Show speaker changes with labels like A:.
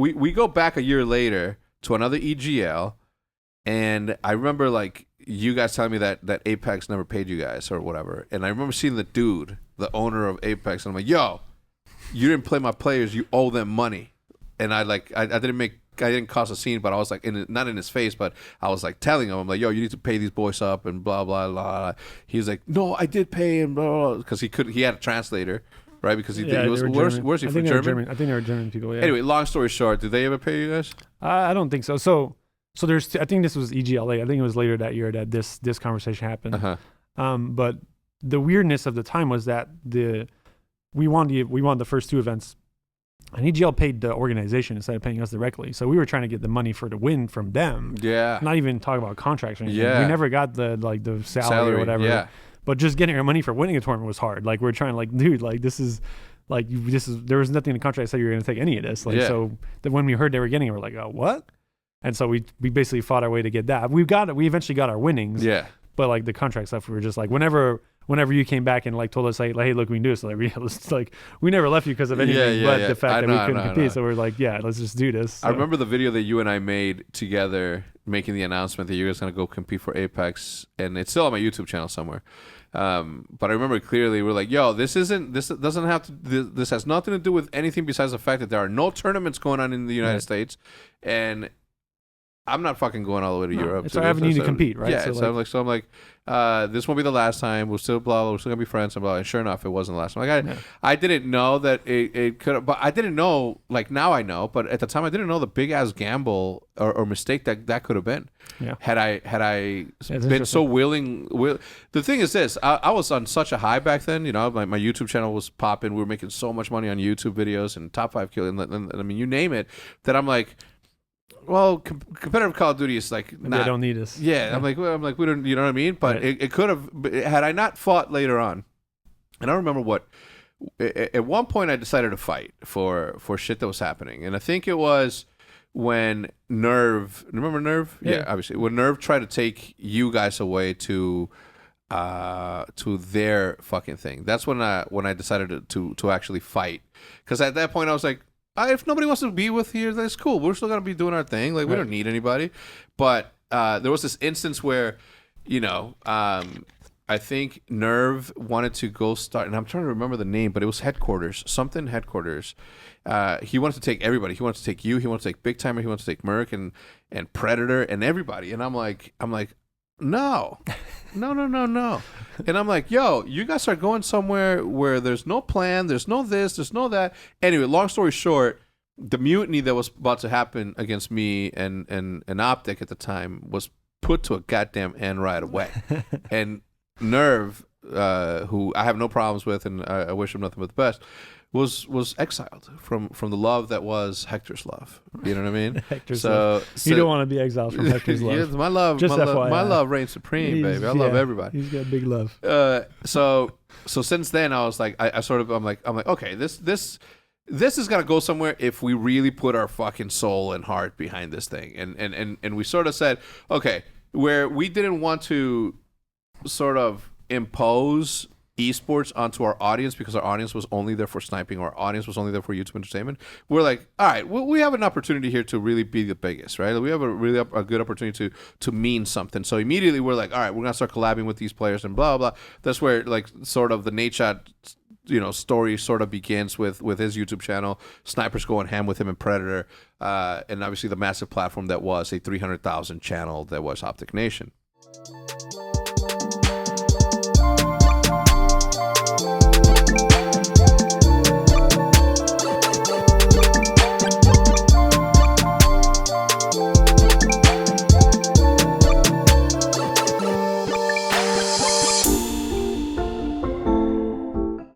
A: we go back a year later to another EGL, and I remember like you guys telling me that Apex never paid you guys or whatever, and I remember seeing the dude, the owner of Apex, and I'm like, yo, you didn't play my players, you owe them money. And I didn't cause a scene, but I was like, not in his face, but I was like telling him, I'm like, yo, you need to pay these boys up and blah blah blah. He was like, no, I did pay him, blah, because he had a translator, right? Because he was where's he from? German?
B: I think they were German people. Yeah.
A: Anyway, long story short, did they ever pay you guys?
B: I don't think so. So there's I think this was EGLA. I think it was later that year that this conversation happened.
A: Uh-huh.
B: But the weirdness of the time was that we won the first two events. And EGL paid the organization instead of paying us directly. So we were trying to get the money for the win from them.
A: Yeah.
B: Not even talk about contracts or anything.
A: Yeah.
B: We never got the salary or whatever.
A: Yeah.
B: But just getting our money for winning a tournament was hard. Like we're trying dude, there was nothing in the contract that said you were going to take any of this. So when we heard they were getting it, we're like, oh, what? And so we basically fought our way to get that. We eventually got our winnings.
A: Yeah.
B: But like the contract stuff, we were just like, whenever you came back and like told us like hey, look, we can do this. We never left you because of anything but the fact that we couldn't compete. So we're like, yeah, let's just do this. So.
A: I remember the video that you and I made together, making the announcement that you guys gonna go compete for Apex, and it's still on my YouTube channel somewhere. But I remember clearly we're like, yo, this has nothing to do with anything besides the fact that there are no tournaments going on in the United States, and I'm not fucking going all the way to Europe.
B: It's our avenue to compete, right?
A: Yeah. So I'm like, this won't be the last time. We're still gonna be friends and blah. And sure enough, it wasn't the last time. I didn't know that it could, but I didn't know. Like now I know, but at the time I didn't know the big ass gamble or mistake that could have been.
B: Yeah.
A: Had I been so willing. The thing is this: I was on such a high back then. You know, my YouTube channel was popping. We were making so much money on YouTube videos and top 5 kill, and I mean, you name it. That I'm like. Well, competitive Call of Duty is like
B: they don't need us.
A: Yeah, I'm like we don't, you know what I mean? But it could have, had I not fought later on, and I don't remember what. At one point, I decided to fight for shit that was happening, and I think it was when Nerve. Remember Nerve? Yeah, obviously when Nerve tried to take you guys away to their fucking thing. That's when I decided to actually fight, because at that point I was like. If nobody wants to be with here, that's cool. We're still gonna be doing our thing. Like we don't need anybody. But there was this instance where, you know, I think Nerve wanted to go start, and I'm trying to remember the name, but it was Headquarters, something Headquarters. He wanted to take everybody. He wanted to take you. He wanted to take Big Timer. He wanted to take Merc and Predator and everybody. And I'm like, no. And I'm like, yo, you guys are going somewhere where there's no plan, there's no this, there's no that. Anyway, long story short, the mutiny that was about to happen against me and Optic at the time was put to a goddamn end right away. And Nerve, who I have no problems with and I wish him nothing but the best, was exiled from the love that was Hector's love. You know what I mean?
B: Hector's love. You don't want to be exiled from Hector's love.
A: Yeah, my love reigns supreme, baby. I love everybody.
B: He's got big love.
A: So since then I was like, I'm like, okay, this is gonna go somewhere if we really put our fucking soul and heart behind this thing. And we sort of said, okay, where we didn't want to sort of impose esports onto our audience because our audience was only there for sniping, or our audience was only there for YouTube entertainment. We're like, all right, we have an opportunity here to really be the biggest, right? We have a good opportunity to mean something. So immediately we're like, all right, we're gonna start collabing with these players and blah blah. That's where like sort of the Nadeshot, you know, story sort of begins with his YouTube channel, Snipers going ham with him and Predator, and obviously the massive platform that was a 300,000 channel that was Optic Nation.